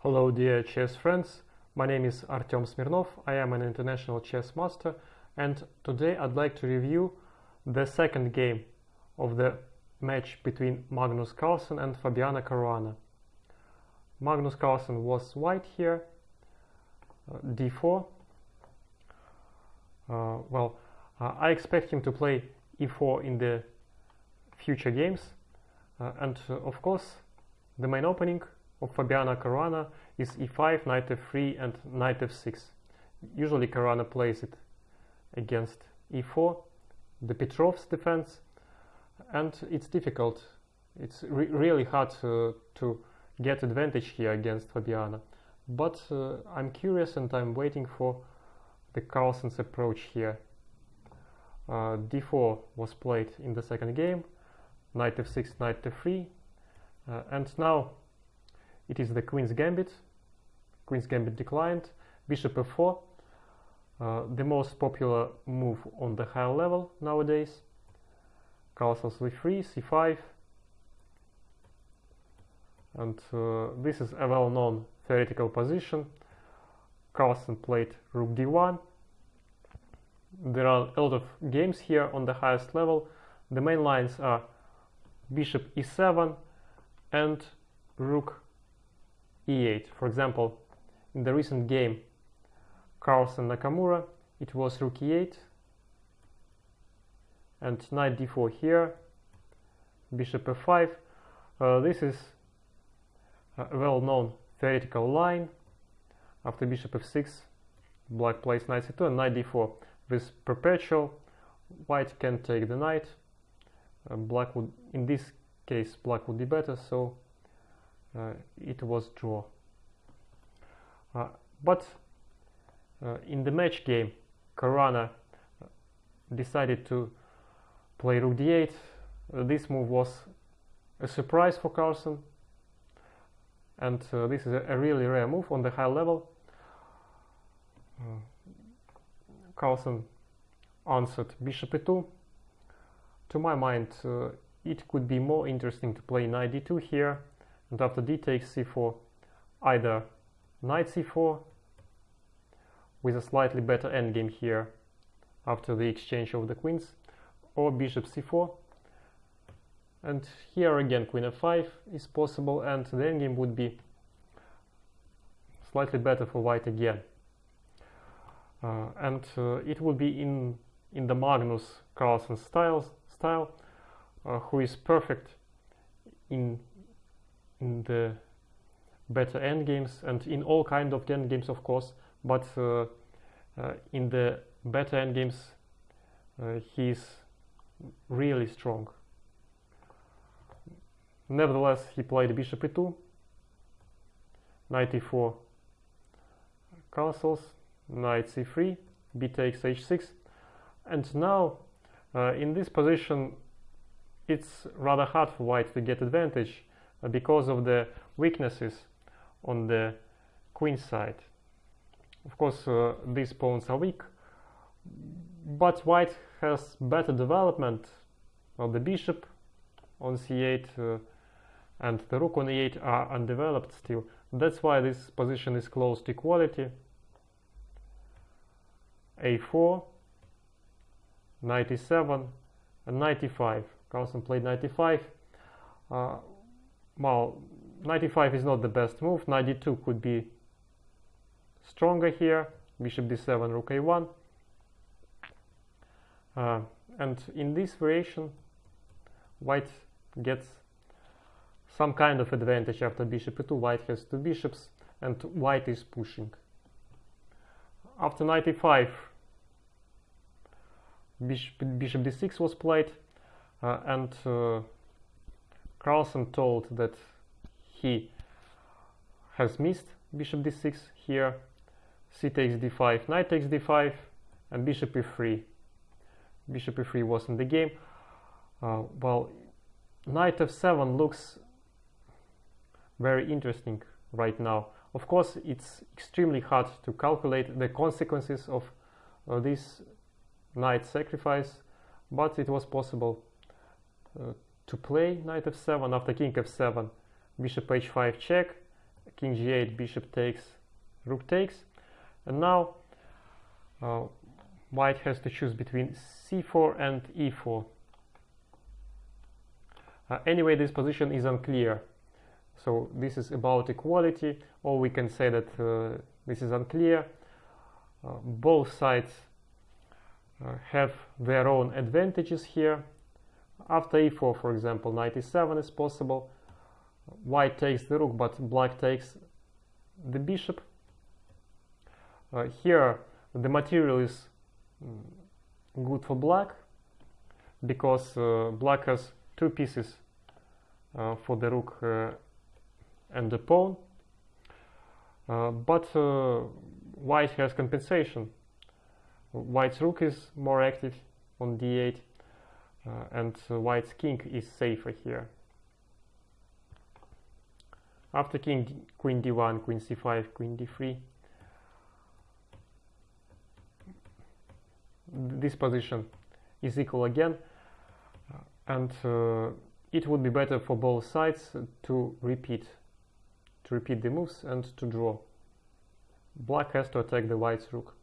Hello dear chess friends, my name is Artem Smirnov, I am an international chess master, and today I'd like to review the second game of the match between Magnus Carlsen and Fabiano Caruana. Magnus Carlsen was white here, d4. I expect him to play e4 in the future games, and of course the main opening of Fabiano Caruana is e5, knight f3 and knight f6. Usually Caruana plays it against e4, the Petrov's defense, and it's difficult. It's really hard to get advantage here against Fabiano. But I'm curious and I'm waiting for the Carlsen's approach here. d4 was played in the second game, knight f6, knight f3, and now it is the Queen's Gambit. Queen's Gambit declined. Bishop f4, the most popular move on the higher level nowadays. Castles v3, c5, and this is a well-known theoretical position. Carlsen played rook d1. There are a lot of games here on the highest level. The main lines are bishop e7 and rook e8. For example, in the recent game Carlsen-Nakamura, it was rook e8 and knight d4 here, bishop f5. This is a well-known theoretical line. After bishop f6, black plays knight c2 and knight d4. With perpetual, white can take the knight. Black would, in this case, black would be better, so it was draw. But in the match game, Caruana decided to play rook d8. This move was a surprise for Carlsen, and this is a really rare move on the high level. Carlsen answered bishop e2. To my mind, it could be more interesting to play knight d2 here, and after d takes c4, either knight c4 with a slightly better endgame here after the exchange of the queens, or bishop c4, and here again queen f5 is possible, and the endgame would be slightly better for white again. It will be in the Magnus Carlsen style, who is perfect in the better endgames and in all kind of endgames, of course, but in the better endgames he is really strong. Nevertheless, he played bishop e2, knight e4 castles, knight c3, b takes h6, and now in this position it's rather hard for white to get advantage because of the weaknesses on the queen side. Of course, these pawns are weak, but white has better development. Well, the bishop on c8 and the rook on e8 are undeveloped still. That's why this position is close to equality. a4, knight e7, and knight e5. Carlsen played knight e5. Well, knight e5 is not the best move. Knight d2 could be stronger here. Bishop d7, rook a1. And in this variation, white gets some kind of advantage after bishop e2. White has two bishops, and white is pushing. After knight e5, bishop d6 was played, and Carlsen told that he has missed bishop d6 here. C takes d5, knight takes d5, and bishop e3. Bishop e3 was in the game. Well, knight f7 looks very interesting right now. Of course, it's extremely hard to calculate the consequences of this knight sacrifice, but it was possible to play knight f7 after king f7, bishop h5 check, king g8, bishop takes, rook takes, and now white has to choose between c4 and e4. Anyway, this position is unclear, so this is about equality, or we can say that this is unclear. Both sides have their own advantages here. After e4, for example, knight e7 is possible. White takes the rook, but black takes the bishop. Here the material is good for black, because black has two pieces for the rook and the pawn, but white has compensation. White's rook is more active on d8, and white's king is safer here. After king, queen d1, queen c5, queen d3. This position is equal again, and it would be better for both sides to repeat the moves and to draw. Black has to attack the white's rook.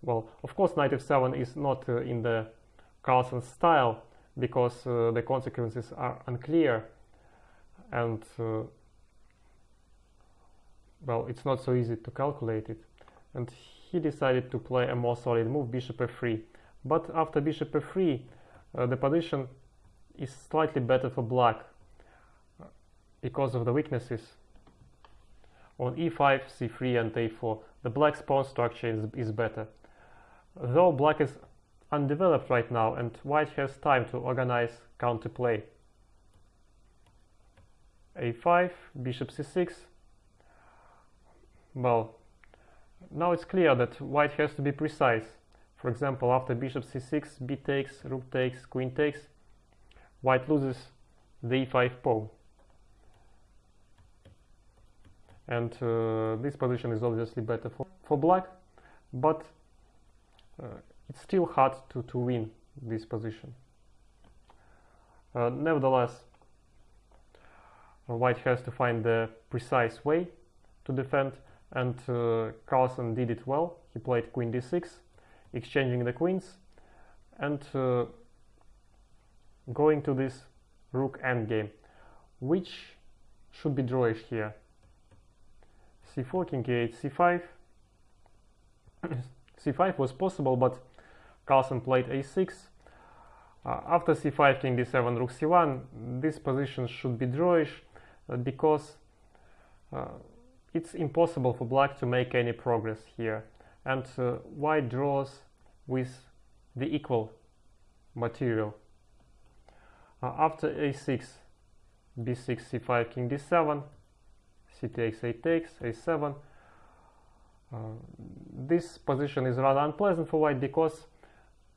Well, of course, knight f7 is not in the Carlsen style, because the consequences are unclear, and well, it's not so easy to calculate it. And he decided to play a more solid move, bishop f3. But after bishop f3, the position is slightly better for black because of the weaknesses on e5, c3 and a4. The black's pawn structure is better. Though black is undeveloped right now, and white has time to organize counterplay. a5, bishop c6. Well, now it's clear that white has to be precise. For example, after bishop c6, b takes, rook takes, queen takes, white loses the e5 pawn. And this position is obviously better for black, but it's still hard to win this position. Nevertheless, white has to find the precise way to defend, and Carlsen did it well. He played queen d6, exchanging the queens, and going to this rook endgame, which should be drawish here. c4, king a8, c5. c5 was possible, but Carlsen played a6. After c5, king d7, rook c1, this position should be drawish, because it's impossible for black to make any progress here, and white draws with the equal material. After a6, b6, c5, king d7, c takes, a takes, a7. This position is rather unpleasant for white, because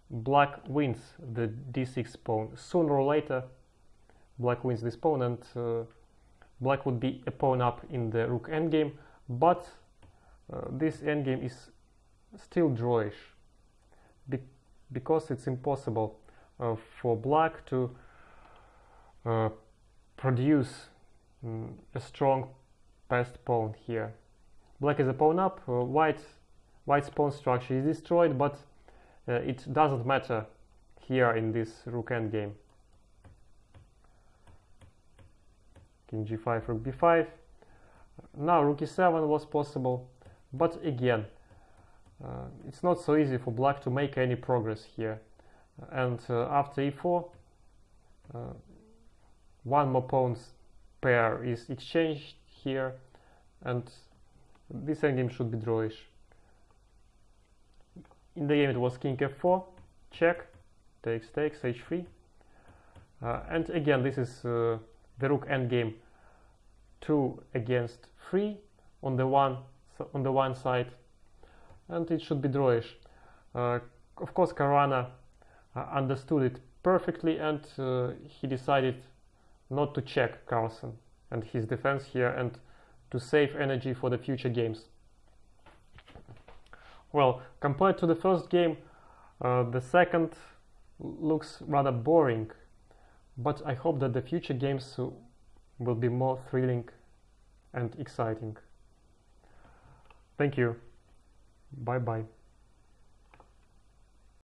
black wins the d6 pawn. Sooner or later, black wins this pawn, and black would be a pawn up in the rook endgame, but this endgame is still drawish, because it's impossible for black to produce a strong passed pawn here. Black is a pawn up, white's pawn structure is destroyed, but it doesn't matter here in this rook endgame. King g5, rook b5. Now rook e7 was possible, but again, it's not so easy for black to make any progress here. And after e4, one more pawn's pair is exchanged here, and this endgame should be drawish. In the game it was king f4, check, takes, takes, h3. And again, this is the rook endgame 2 against 3 on the one side, and it should be drawish. Of course, Caruana understood it perfectly, and he decided not to check Carlsen and his defense here, and to save energy for the future games. Well, compared to the first game, the second looks rather boring, but I hope that the future games will be more thrilling and exciting. Thank you. Bye bye.